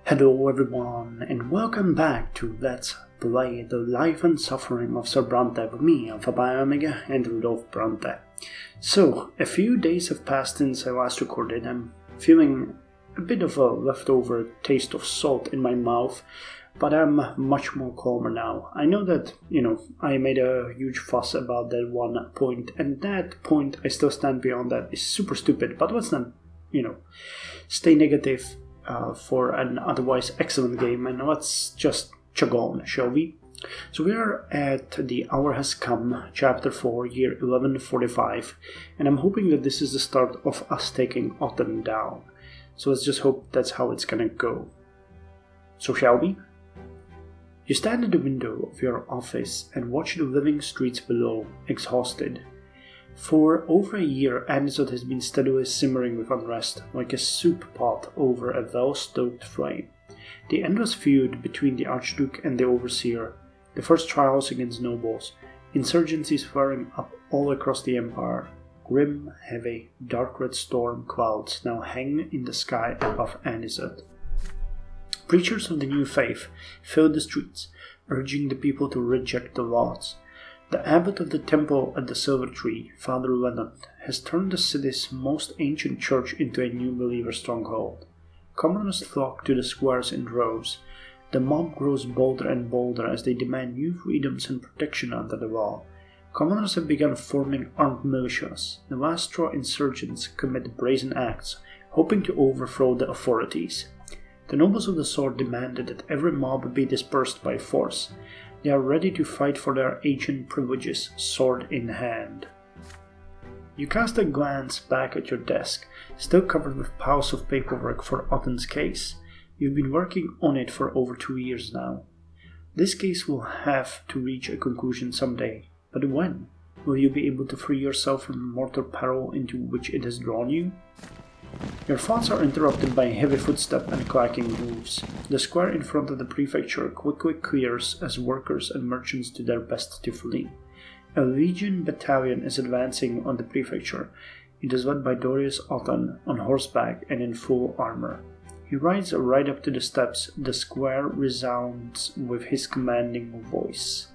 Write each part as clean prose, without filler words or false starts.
Hello everyone, and welcome back to Let's Play the Life and Suffering of Sir Brante with me, Alpha Omega, and Rudolf Brante. So, a few days have passed since I last recorded. I'm feeling a bit of a leftover taste of salt in my mouth, but I'm much more calmer now. I know that, I made a huge fuss about that one point, and that point I still stand beyond that is super stupid, but let's not, stay negative for an otherwise excellent game, and let's just chug on, shall we? So we are at The Hour Has Come, Chapter 4, Year 1145, and I'm hoping that this is the start of us taking Autumn down. So let's just hope that's how it's gonna go. So shall we? You stand at the window of your office and watch the living streets below, exhausted. For over a year, Anisot has been steadily simmering with unrest, like a soup pot over a well-stoked flame. The endless feud between the Archduke and the Overseer, the first trials against nobles, insurgencies flaring up all across the Empire. Grim, heavy, dark red storm clouds now hang in the sky above Anisot. Preachers of the new faith fill the streets, urging the people to reject the laws. The abbot of the temple at the Silver Tree, Father Leonard, has turned the city's most ancient church into a new believer stronghold. Commoners flock to the squares in droves. The mob grows bolder and bolder as they demand new freedoms and protection under the law. Commoners have begun forming armed militias. The last straw insurgents commit brazen acts, hoping to overthrow the authorities. The nobles of the sword demanded that every mob be dispersed by force. They are ready to fight for their ancient privileges, sword in hand. You cast a glance back at your desk, still covered with piles of paperwork for Otten's case. You've been working on it for over 2 years now. This case will have to reach a conclusion someday, but when? Will you be able to free yourself from the mortal peril into which it has drawn you? Your thoughts are interrupted by a heavy footstep and clacking hooves. The square in front of the prefecture quickly clears as workers and merchants do their best to flee. A legion battalion is advancing on the prefecture. It is led by Dorius Otten on horseback and in full armor. He rides right up to the steps. The square resounds with his commanding voice.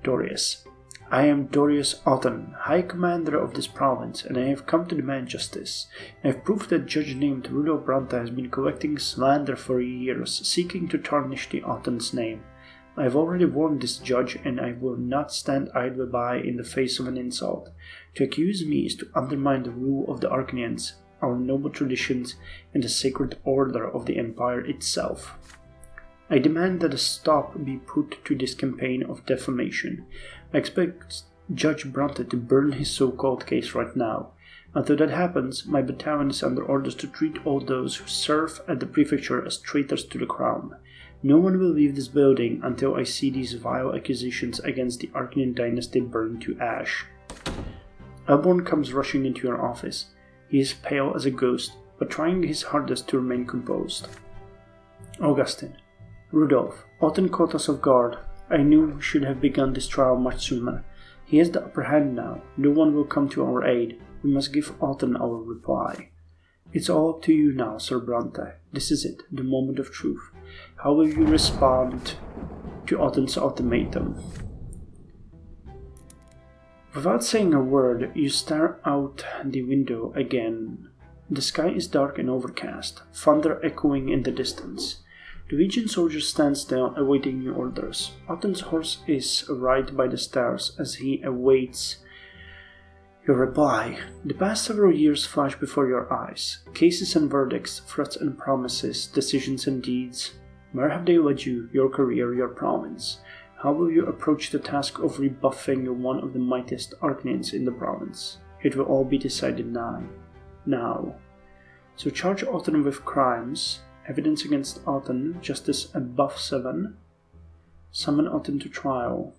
Dorius. I am Dorius Otten, High Commander of this province, and I have come to demand justice. I have proved that judge named Rudolf Brante has been collecting slander for years, seeking to tarnish the Otten's name. I have already warned this judge, and I will not stand idly by in the face of an insult. To accuse me is to undermine the rule of the Arcanians, our noble traditions, and the sacred order of the Empire itself. I demand that a stop be put to this campaign of defamation. I expect Judge Brante to burn his so-called case right now. Until that happens, my battalion is under orders to treat all those who serve at the prefecture as traitors to the crown. No one will leave this building until I see these vile accusations against the Arcanian dynasty burned to ash. Elborn comes rushing into your office. He is pale as a ghost, but trying his hardest to remain composed. Augustine. Rudolf, Otten caught us off guard. I knew we should have begun this trial much sooner. He has the upper hand now. No one will come to our aid. We must give Otten our reply. It's all up to you now, Sir Brante. This is it, the moment of truth. How will you respond to Otten's ultimatum? Without saying a word, you stare out the window again. The sky is dark and overcast, thunder echoing in the distance. The Legion soldier stands still, awaiting new orders. Otten's horse is right by the stairs as he awaits your reply. The past several years flash before your eyes. Cases and verdicts, threats and promises, decisions and deeds. Where have they led you, your career, your province? How will you approach the task of rebuffing one of the mightiest Arcanians in the province? It will all be decided now. So charge Otten with crimes. Evidence against Otten, justice above 7. Summon Otten to trial.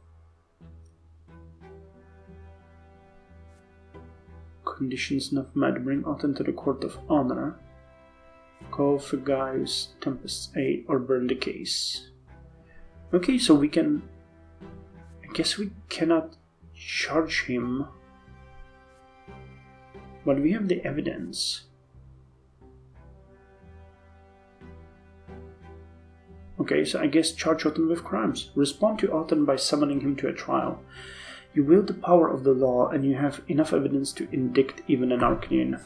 Conditions not met, bring Otten to the court of honor. Call for Gaius Tempest's aid or burn the case. Okay, so we can... I guess we cannot charge him. But we have the evidence. Okay, so I guess charge Otten with crimes. Respond to Otten by summoning him to a trial. You wield the power of the law, and you have enough evidence to indict even an Arcanian.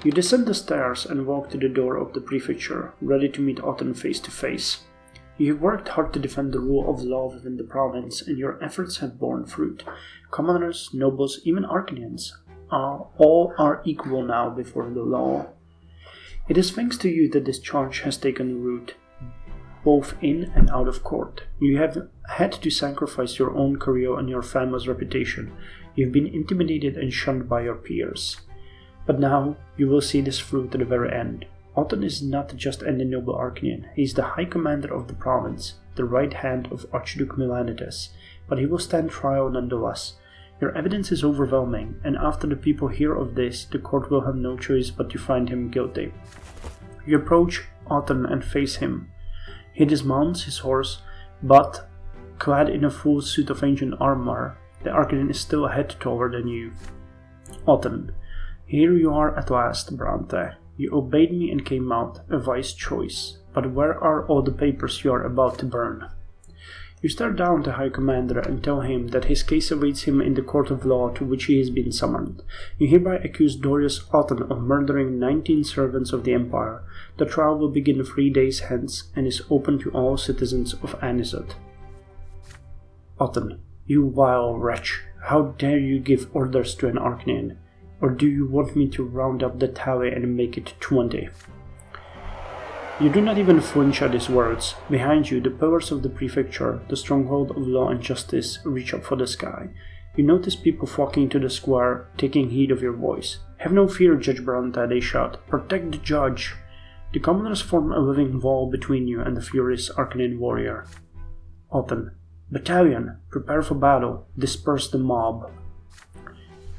You descend the stairs and walk to the door of the prefecture, ready to meet Otten face to face. You have worked hard to defend the rule of law within the province, and your efforts have borne fruit. Commoners, nobles, even Arcanians, all are equal now before the law. It is thanks to you that this charge has taken root, both in and out of court. You have had to sacrifice your own career and your family's reputation. You have been intimidated and shunned by your peers. But now you will see this through to the very end. Otten is not just any noble Arcanian. He is the High Commander of the province, the right hand of Archduke Milanides, but he will stand trial nonetheless. Your evidence is overwhelming, and after the people hear of this, the court will have no choice but to find him guilty. You approach Otten and face him. He dismounts his horse, but, clad in a full suit of ancient armor, the Arcanian is still a head taller than you. Otten, here you are at last, Brante. You obeyed me and came out, a wise choice. But where are all the papers you are about to burn? You stare down the High Commander and tell him that his case awaits him in the court of law to which he has been summoned. You hereby accuse Dorius Otten of murdering 19 servants of the Empire. The trial will begin 3 days hence and is open to all citizens of Anisot. Otten, you vile wretch, how dare you give orders to an Arcanian? Or do you want me to round up the tally and make it 20? You do not even flinch at his words. Behind you, the pillars of the prefecture, the stronghold of law and justice, reach up for the sky. You notice people flocking to the square, taking heed of your voice. Have no fear, Judge Brante, they shout. Protect the judge. The commoners form a living wall between you and the furious Arcanian warrior. Otten, battalion, prepare for battle, disperse the mob.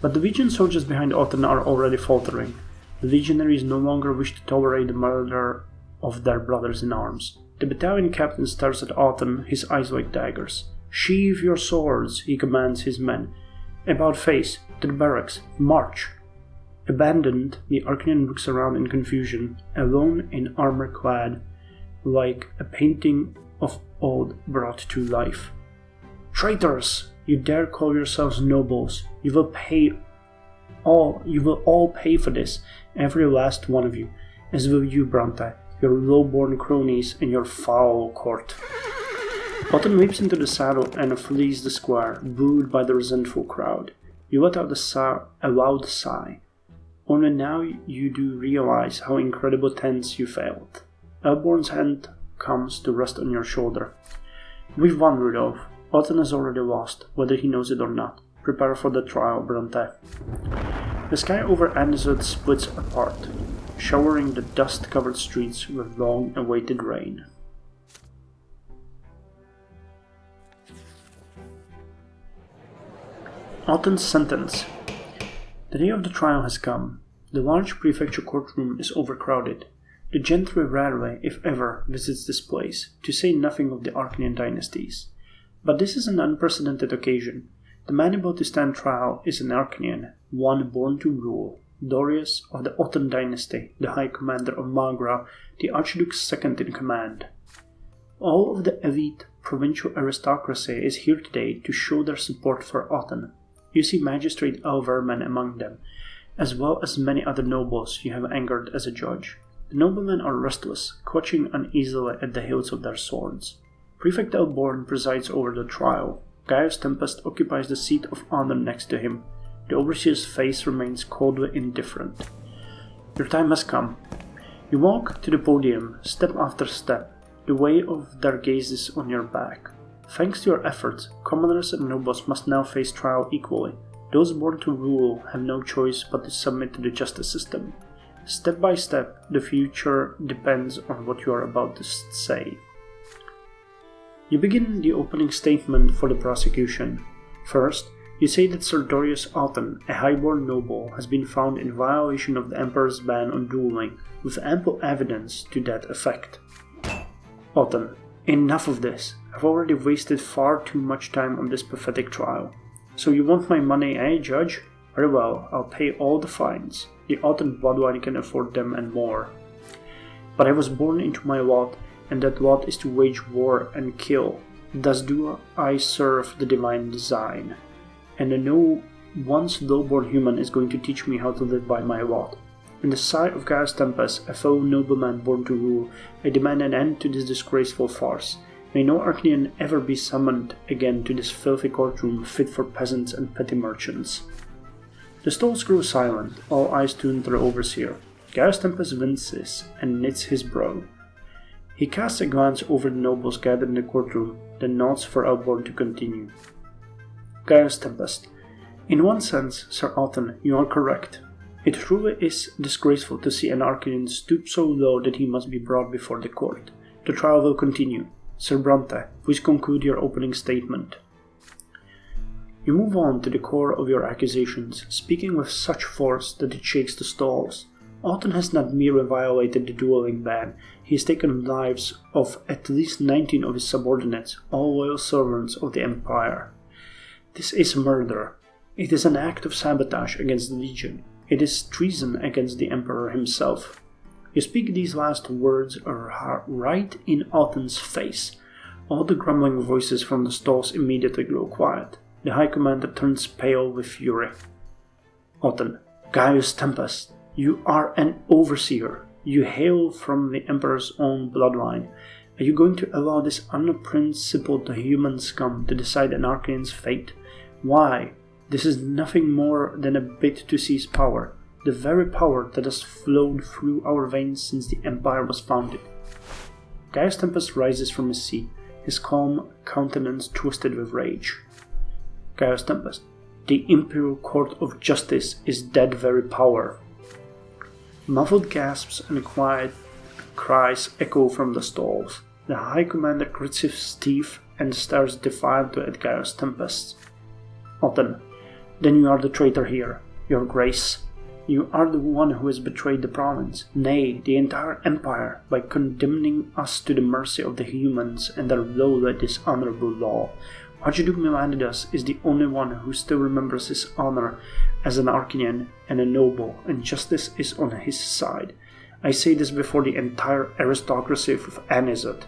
But the Legion soldiers behind Otten are already faltering. The legionaries no longer wish to tolerate the murder of their brothers in arms. The battalion captain stares at Otten, his eyes like daggers. Sheathe your swords, he commands his men. About face, to the barracks, march. Abandoned, the Arcanian looks around in confusion, alone in armor clad, like a painting of old brought to life. Traitors! You dare call yourselves nobles. You will all pay for this, every last one of you, as will you, Brante, your low-born cronies, and your foul court. Otten leaps into the saddle and flees the square, booed by the resentful crowd. You let out a loud sigh. Only now you do realize how incredible tense you failed. Elborn's hand comes to rest on your shoulder. We've won, Rudolf. Otten has already lost, whether he knows it or not. Prepare for the trial, Brante. The sky over Anisot splits apart, showering the dust-covered streets with long-awaited rain. Otten's sentence. The day of the trial has come. The large prefecture courtroom is overcrowded. The gentry rarely, if ever, visits this place, to say nothing of the Arcanian dynasties. But this is an unprecedented occasion. The man about to stand trial is an Arcanian, one born to rule, Dorius of the Otten dynasty, the High Commander of Magra, the Archduke's second in command. All of the elite provincial aristocracy is here today to show their support for Otten. You see Magistrate Elverman among them, as well as many other nobles you have angered as a judge. The noblemen are restless, clutching uneasily at the hilts of their swords. Prefect Elborn presides over the trial. Gaius Tempest occupies the seat of honor next to him. The overseer's face remains coldly indifferent. Your time has come. You walk to the podium, step after step, the weight of their gazes on your back. Thanks to your efforts, commoners and nobles must now face trial equally. Those born to rule have no choice but to submit to the justice system. Step by step, the future depends on what you are about to say. You begin the opening statement for the prosecution. First, you say that Sir Dorius Otten, a highborn noble, has been found in violation of the Emperor's ban on dueling, with ample evidence to that effect. Otten, enough of this. I've already wasted far too much time on this pathetic trial. So you want my money, eh, Judge? Very well, I'll pay all the fines. The Otten bloodline can afford them and more. But I was born into my lot, and that lot is to wage war and kill. Thus do I serve the divine design. And no once low-born human is going to teach me how to live by my lot. In the sight of Gaius Tempest, a fellow nobleman born to rule, I demand an end to this disgraceful farce. May no Arcanian ever be summoned again to this filthy courtroom fit for peasants and petty merchants. The stalls grow silent, all eyes tuned to the overseer. Gaius Tempest winces and knits his brow. He casts a glance over the nobles gathered in the courtroom, then nods for Elborn to continue. Gaius Tempest. In one sense, Sir Alton, you are correct. It truly is disgraceful to see an Arcanian stoop so low that he must be brought before the court. The trial will continue. Sir Brante, please conclude your opening statement. You move on to the core of your accusations, speaking with such force that it shakes the stalls. Alton has not merely violated the dueling ban, he has taken the lives of at least 19 of his subordinates, all loyal servants of the Empire. This is murder. It is an act of sabotage against the Legion. It is treason against the Emperor himself. You speak these last words right in Alton's face. All the grumbling voices from the stalls immediately grow quiet. The High Commander turns pale with fury. Alton, Gaius Tempest, you are an overseer. You hail from the Emperor's own bloodline. Are you going to allow this unprincipled human scum to decide an Arcanian's fate? Why? This is nothing more than a bid to seize power, the very power that has flowed through our veins since the Empire was founded. Gaius Tempest rises from his seat, his calm countenance twisted with rage. Gaius Tempest, the Imperial Court of Justice is that very power. Muffled gasps and quiet cries echo from the stalls. The High Commander grits his teeth and stares defiantly at Gaius Tempest. Alton, then you are the traitor here, your grace. You are the one who has betrayed the province, nay, the entire empire, by condemning us to the mercy of the humans and their lowly, dishonorable law. Archduke Milanidas is the only one who still remembers his honor as an Arcanian and a noble, and justice is on his side. I say this before the entire aristocracy of Anizot.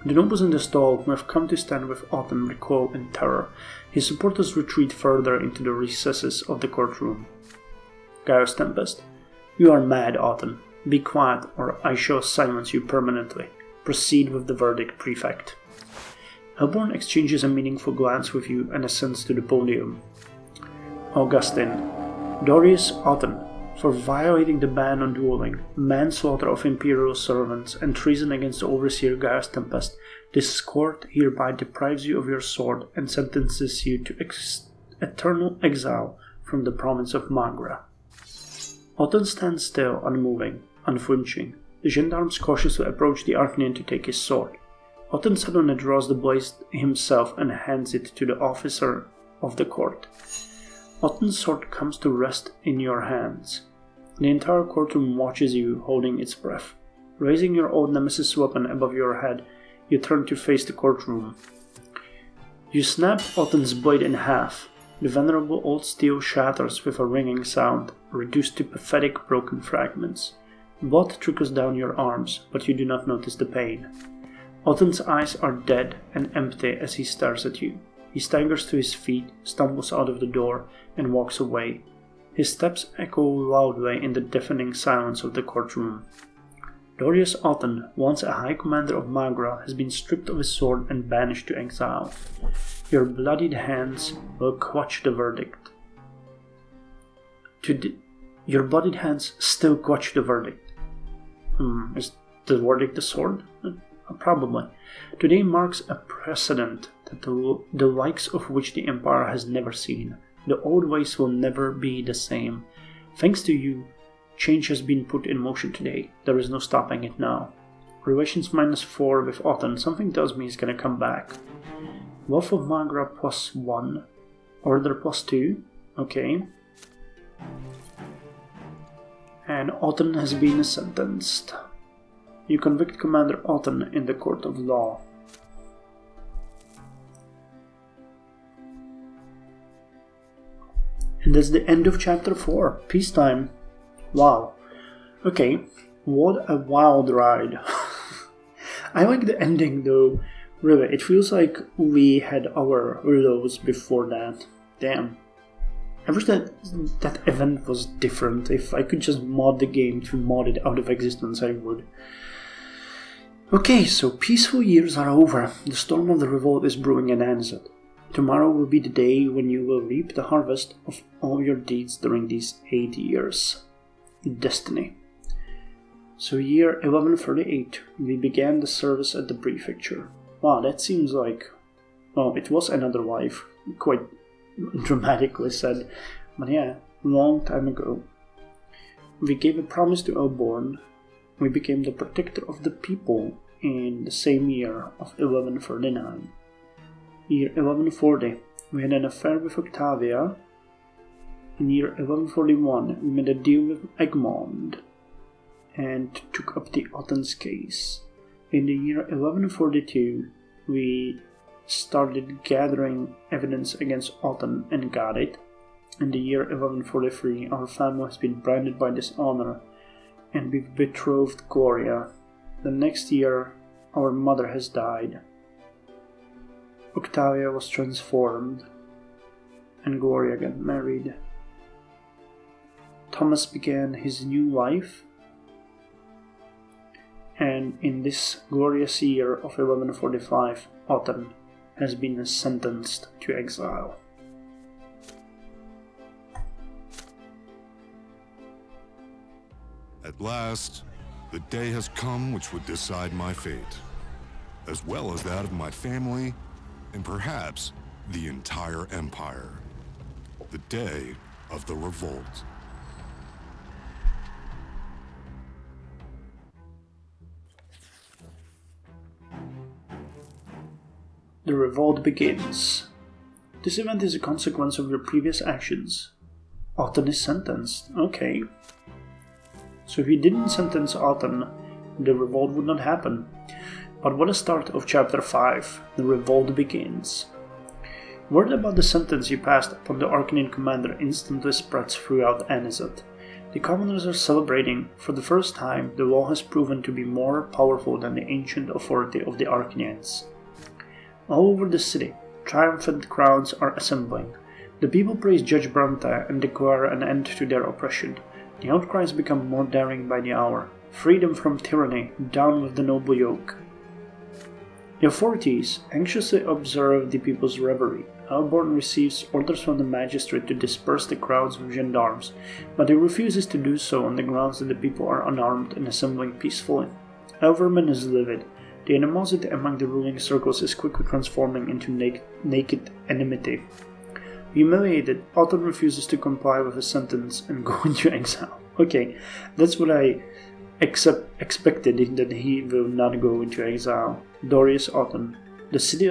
The nobles in the stall who have come to stand with Alton recoil in terror. His supporters retreat further into the recesses of the courtroom. Gaius Tempest, you are mad, Alton. Be quiet, or I shall silence you permanently. Proceed with the verdict, Prefect. Elborn exchanges a meaningful glance with you and ascends to the podium. Augustine, Dorius Alton, for violating the ban on dueling, manslaughter of Imperial servants, and treason against the Overseer Gaius Tempest, this court hereby deprives you of your sword and sentences you to eternal exile from the province of Magra. Alton stands still, unmoving, unflinching. The gendarmes cautiously approach the Arcanian to take his sword. Alton suddenly draws the blade himself and hands it to the officer of the court. Alton's sword comes to rest in your hands. The entire courtroom watches you, holding its breath. Raising your old nemesis weapon above your head, you turn to face the courtroom. You snap Alton's blade in half. The venerable old steel shatters with a ringing sound, reduced to pathetic broken fragments. Blood trickles down your arms, but you do not notice the pain. Alton's eyes are dead and empty as he stares at you. He staggers to his feet, stumbles out of the door, and walks away. His steps echo loudly in the deafening silence of the courtroom. Dorius Alton, once a High Commander of Magra, has been stripped of his sword and banished to exile. Your bloodied hands will quash the verdict. Your bloodied hands still quash the verdict. Is the verdict the sword? Probably. Today marks a precedent that the likes of which the Empire has never seen. The old ways will never be the same. Thanks to you, change has been put in motion today. There is no stopping it now. Relations -4 with Alton. Something tells me he's gonna come back. Wealth of Magra +1. Order +2. Okay. And Alton has been sentenced. You convict Commander Alton in the court of law. And that's the end of chapter 4. Peacetime. Wow. Okay. What a wild ride. I like the ending though. Really, it feels like we had our lows before that. Damn. I wish that event was different. If I could just mod the game to mod it out of existence, I would. Okay, so peaceful years are over. The storm of the revolt is brewing in Anzet. Tomorrow will be the day when you will reap the harvest of all your deeds during these 8 years. Destiny. So year 1138, we began the service at the prefecture. Wow, that seems like... well, it was another wife. Quite dramatically said. But yeah, long time ago. We gave a promise to Elborn. We became the protector of the people in the same year of 1139. Year 1140, we had an affair with Octavia. In year 1141, we made a deal with Egmont and took up the Otton's case. In the year 1142, we started gathering evidence against Otton and got it. In the year 1143, our family has been branded by dishonor and we've betrothed Gloria. The next year, our mother has died. Octavia was transformed and Gloria got married. Thomas began his new life, and in this glorious year of 1145, Otton has been sentenced to exile. At last, the day has come which would decide my fate, as well as that of my family, and perhaps the entire empire. The day of the Revolt. The revolt begins. This event is a consequence of your previous actions. Otton is sentenced. Okay. So if he didn't sentence Otton, the revolt would not happen. But what a start of chapter 5. The revolt begins. Word about the sentence you passed upon the Arcanian commander instantly spreads throughout Anizet. The commoners are celebrating. For the first time, the law has proven to be more powerful than the ancient authority of the Arcanians. All over the city, triumphant crowds are assembling. The people praise Judge Brante and declare an end to their oppression. The outcries become more daring by the hour. Freedom from tyranny, down with the noble yoke. The authorities anxiously observe the people's revelry. Elborn receives orders from the magistrate to disperse the crowds of gendarmes, but he refuses to do so on the grounds that the people are unarmed and assembling peacefully. Elverman is livid. The animosity among the ruling circles is quickly transforming into naked enmity. Humiliated, Otton refuses to comply with a sentence and go into exile. Okay, that's what I expected, that he will not go into exile. Dorius Otton. The city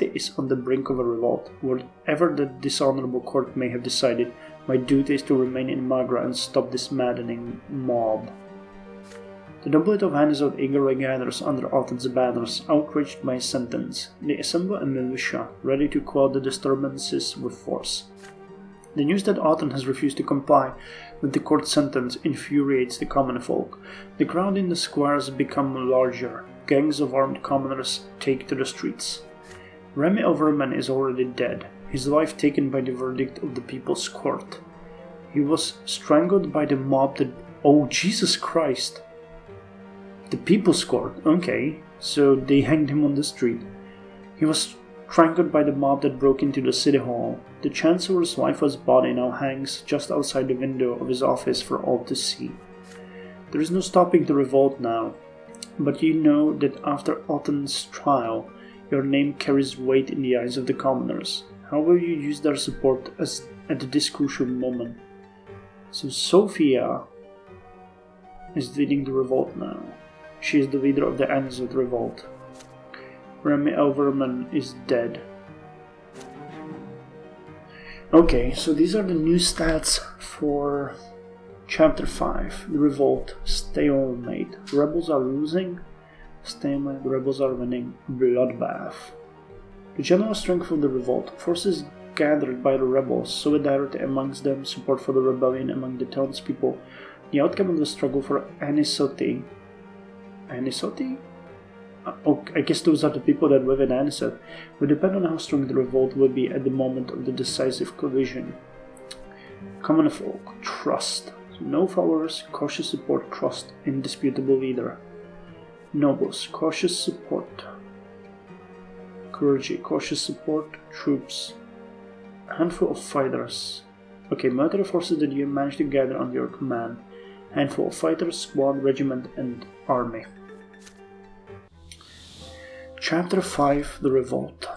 is on the brink of a revolt. Whatever the dishonorable court may have decided, my duty is to remain in Magra and stop this maddening mob. The nobility of Anizet eagerly gathers under Otton's banners, outraged by his sentence. They assemble a militia, ready to quell the disturbances with force. The news that Otton has refused to comply with the court sentence infuriates the common folk. The crowd in the squares become larger. Gangs of armed commoners take to the streets. Remy Overman is already dead, his life taken by the verdict of the people's court. He was strangled by the mob that... Oh, Jesus Christ! The People's Court, okay, so they hanged him on the street. He was strangled by the mob that broke into the city hall. The Chancellor's lifeless body now hangs just outside the window of his office for all to see. There is no stopping the revolt now, but you know that after Otton's trial, your name carries weight in the eyes of the commoners. How will you use their support at this crucial moment? So Sophia is leading the revolt now. She is the leader of the Anizet revolt. Remy Elverman is dead. Okay, so these are the new stats for Chapter 5. The revolt. Stalemate. Rebels are losing. Stalemate. Rebels are winning. Bloodbath. The general strength of the revolt. Forces gathered by the rebels. Solidarity amongst them. Support for the rebellion among the townspeople. The outcome of the struggle for Anisote, I guess those are the people that live in Anisot, will depend on how strong the revolt will be at the moment of the decisive collision. Common folk, trust. So no followers, cautious support, trust, indisputable leader. Nobles, cautious support. Clergy, cautious support, troops. A handful of fighters. Okay, military forces that you managed to gather under your command. Handful of fighters, squad, regiment, and army. Chapter 5, The Revolt.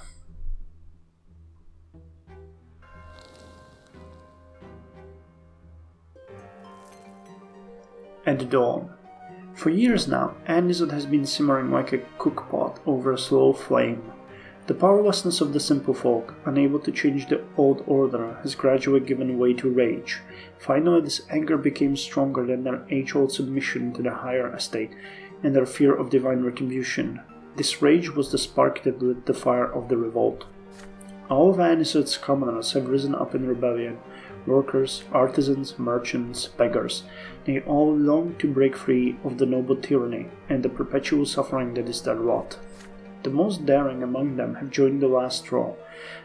At dawn. For years now, Anisot has been simmering like a cookpot over a slow flame. The powerlessness of the simple folk, unable to change the old order, has gradually given way to rage. Finally, this anger became stronger than their age-old submission to the higher estate and their fear of divine retribution. This rage was the spark that lit the fire of the revolt. All of Anisot's commoners have risen up in rebellion. Workers, artisans, merchants, beggars. They all long to break free of the noble tyranny and the perpetual suffering that is their lot. The most daring among them have joined the last straw.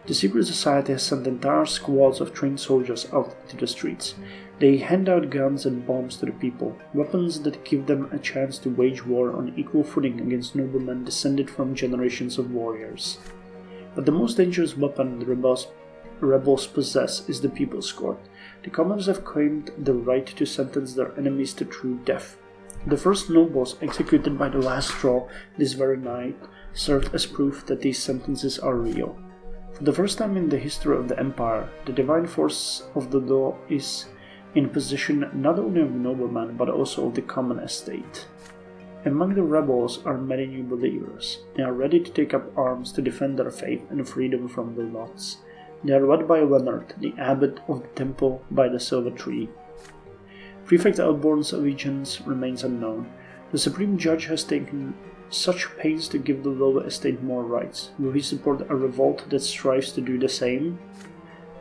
The secret society has sent entire squads of trained soldiers out into the streets. They hand out guns and bombs to the people, weapons that give them a chance to wage war on equal footing against noblemen descended from generations of warriors. But the most dangerous weapon the rebels possess is the People's Court. The commoners have claimed the right to sentence their enemies to true death. The first nobles executed by the last straw this very night served as proof that these sentences are real. For the first time in the history of the Empire, the divine force of the law is in possession not only of the noblemen but also of the common estate. Among the rebels are many new believers. They are ready to take up arms to defend their faith and freedom from the lots. They are led by Leonard, the abbot of the temple by the Silver Tree. Prefect Elborn's allegiance remains unknown. The Supreme Judge has taken such pains to give the lower estate more rights. Will he support a revolt that strives to do the same?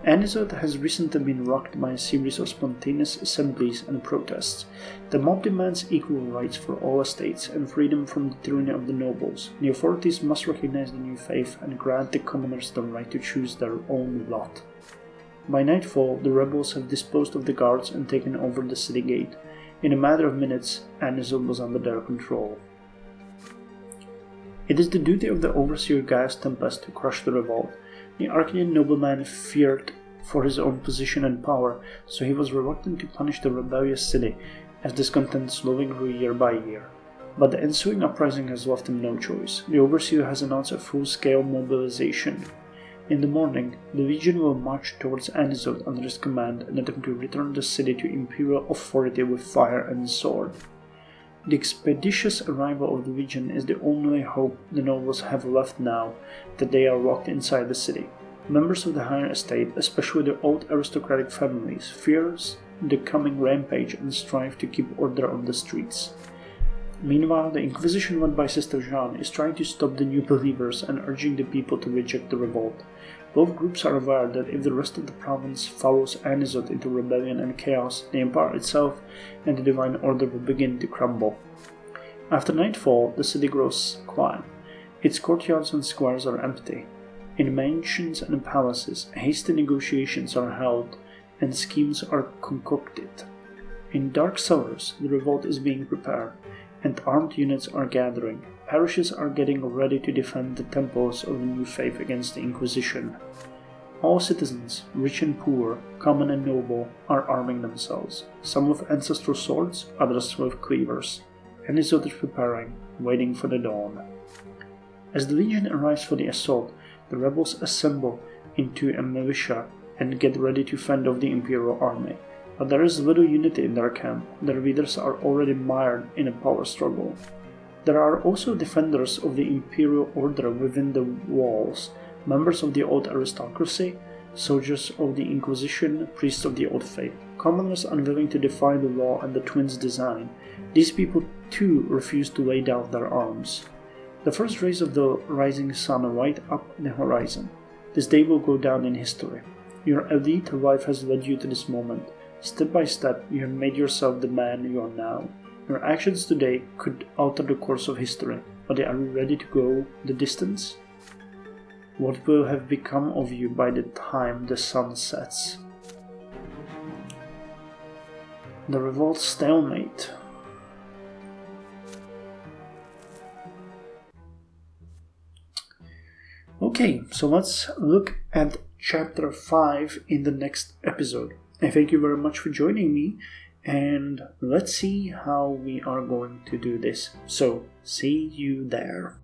Anisot has recently been rocked by a series of spontaneous assemblies and protests. The mob demands equal rights for all estates and freedom from the tyranny of the nobles. The authorities must recognize the new faith and grant the commoners the right to choose their own lot. By nightfall, the rebels have disposed of the guards and taken over the city gate. In a matter of minutes, Anisot was under their control. It is the duty of the overseer Gaius Tempest to crush the revolt. The Arcadian nobleman feared for his own position and power, so he was reluctant to punish the rebellious city, as discontent slowly grew year by year. But the ensuing uprising has left him no choice. The overseer has announced a full-scale mobilization. In the morning, the legion will march towards Anisot under his command and attempt to return the city to imperial authority with fire and sword. The expeditious arrival of the legion is the only hope the nobles have left now that they are locked inside the city. Members of the higher estate, especially the old aristocratic families, fear the coming rampage and strive to keep order on the streets. Meanwhile, the Inquisition led by Sister Jeanne is trying to stop the new believers and urging the people to reject the revolt. Both groups are aware that if the rest of the province follows Anisot into rebellion and chaos, the Empire itself and the Divine Order will begin to crumble. After nightfall, the city grows quiet. Its courtyards and squares are empty. In mansions and palaces, hasty negotiations are held and schemes are concocted. In dark cellars, the revolt is being prepared, and armed units are gathering. Parishes are getting ready to defend the temples of the new faith against the Inquisition. All citizens, rich and poor, common and noble, are arming themselves, some with ancestral swords, others with cleavers. Anisot is preparing, waiting for the dawn. As the legion arrives for the assault, the rebels assemble into a militia and get ready to fend off the imperial army. But there is little unity in their camp. Their leaders are already mired in a power struggle. There are also defenders of the imperial order within the walls, members of the old aristocracy, soldiers of the Inquisition, priests of the old faith, commoners unwilling to defy the law and the twins' design. These people too refuse to lay down their arms. The first rays of the rising sun light up the horizon. This day will go down in history. Your elite life has led you to this moment. Step by step, you have made yourself the man you are now. Your actions today could alter the course of history, but are you ready to go the distance? What will have become of you by the time the sun sets? The Revolt stalemate. Okay, so let's look at chapter 5 in the next episode. I thank you very much for joining me, and let's see how we are going to do this. So, see you there.